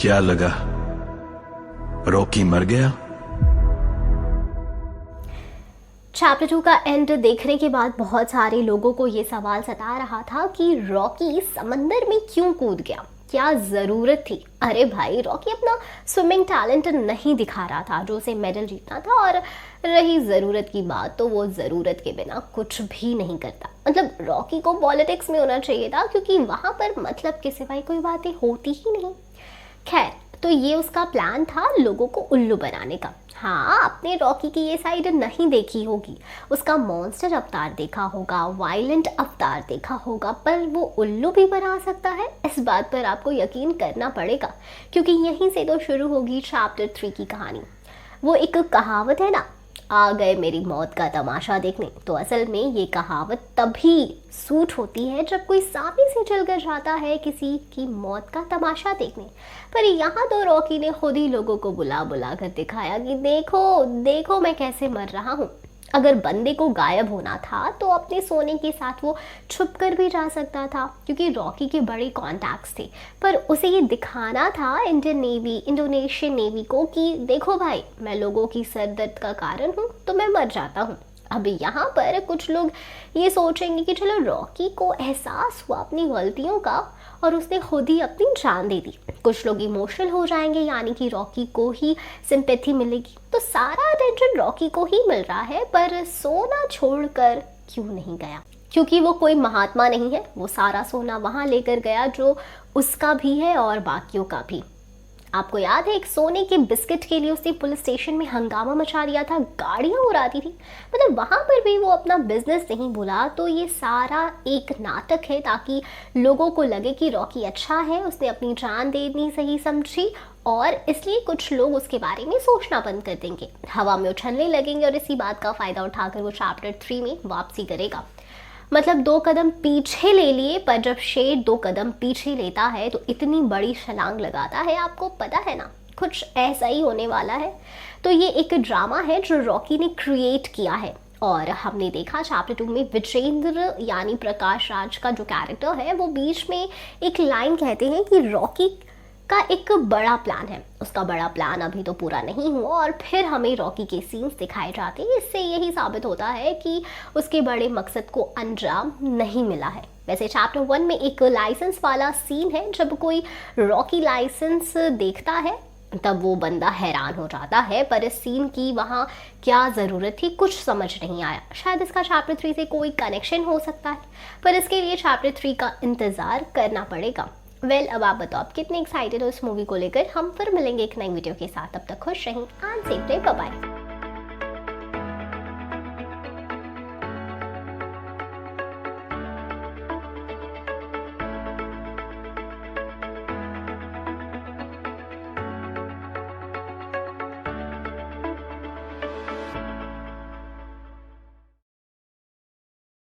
क्या लगा, रॉकी मर गया? चैप्टर 2 का एंड देखने के बाद बहुत सारे लोगों को ये सवाल सता रहा था कि रॉकी समंदर में क्यों कूद गया, क्या ज़रूरत थी। अरे भाई, रॉकी अपना स्विमिंग टैलेंट नहीं दिखा रहा था जो उसे मेडल जीतना था, और रही ज़रूरत की बात तो वो ज़रूरत के बिना कुछ भी नहीं करता। मतलब रॉकी को पॉलिटिक्स में होना चाहिए था, क्योंकि वहाँ पर मतलब के सिवाय कोई बातें होती ही नहीं। खैर, तो ये उसका प्लान था लोगों को उल्लू बनाने का। हाँ, आपने रॉकी की ये साइड नहीं देखी होगी, उसका मॉन्स्टर अवतार देखा होगा, वायलेंट अवतार देखा होगा, पर वो उल्लू भी बना सकता है, इस बात पर आपको यकीन करना पड़ेगा, क्योंकि यहीं से तो शुरू होगी चैप्टर 3 की कहानी। वो एक कहावत है ना, आ गए मेरी मौत का तमाशा देखने, तो असल में ये कहावत तभी सूट होती है जब कोई सामने से चलकर जाता है किसी की मौत का तमाशा देखने। पर यहाँ तो रॉकी ने खुद ही लोगों को बुला बुला कर दिखाया कि देखो देखो मैं कैसे मर रहा हूँ। अगर बंदे को गायब होना था तो अपने सोने के साथ वो छुप कर भी जा सकता था, क्योंकि रॉकी के बड़े कॉन्टैक्ट्स थे। पर उसे ये दिखाना था इंडियन नेवी, इंडोनेशियन नेवी को कि देखो भाई, मैं लोगों की सर दर्द का कारण हूँ तो मैं मर जाता हूँ। अब यहाँ पर कुछ लोग ये सोचेंगे कि चलो रॉकी को एहसास हुआ अपनी गलतियों का और उसने खुद ही अपनी जान दे दी। कुछ लोग इमोशनल हो जाएंगे, यानी कि रॉकी को ही सिंपैथी मिलेगी, तो सारा अटेंशन रॉकी को ही मिल रहा है। पर सोना छोड़कर क्यों नहीं गया? क्योंकि वो कोई महात्मा नहीं है, वो सारा सोना वहां लेकर गया जो उसका भी है और बाकियों का भी। आपको याद है, एक सोने के बिस्किट के लिए उसने पुलिस स्टेशन में हंगामा मचा दिया था, गाड़ियां उड़ाती थी। मतलब वहां पर भी वो अपना बिजनेस नहीं भूला। तो ये सारा एक नाटक है ताकि लोगों को लगे कि रॉकी अच्छा है, उसने अपनी जान देनी सही समझी, और इसलिए कुछ लोग उसके बारे में सोचना बंद कर देंगे, हवा में उछलने लगेंगे, और इसी बात का फायदा उठाकर वो चैप्टर 3 में वापसी करेगा। मतलब 2 कदम पीछे ले लिए, पर जब शेर 2 कदम पीछे लेता है तो इतनी बड़ी छलांग लगाता है, आपको पता है ना, कुछ ऐसा ही होने वाला है। तो ये एक ड्रामा है जो रॉकी ने क्रिएट किया है, और हमने देखा चैप्टर 2 में विजेंद्र यानी प्रकाश राज का जो कैरेक्टर है, वो बीच में एक लाइन कहते हैं कि रॉकी का एक बड़ा प्लान है। उसका बड़ा प्लान अभी तो पूरा नहीं हुआ, और फिर हमें रॉकी के सीन्स दिखाए जाते हैं। इससे यही साबित होता है कि उसके बड़े मकसद को अंजाम नहीं मिला है। वैसे चैप्टर 1 में एक लाइसेंस वाला सीन है, जब कोई रॉकी लाइसेंस देखता है तब वो बंदा हैरान हो जाता है, पर इस सीन की वहाँ क्या ज़रूरत थी कुछ समझ नहीं आया। शायद इसका चैप्टर 3 से कोई कनेक्शन हो सकता है, पर इसके लिए चैप्टर 3 का इंतज़ार करना पड़ेगा। वेल, अब आप बताओ आप कितने एक्साइटेड हो इस मूवी को लेकर। हम फिर मिलेंगे एक नई वीडियो के साथ, तब तक खुश रहें, एंड सेफ रहे, बाय बाय।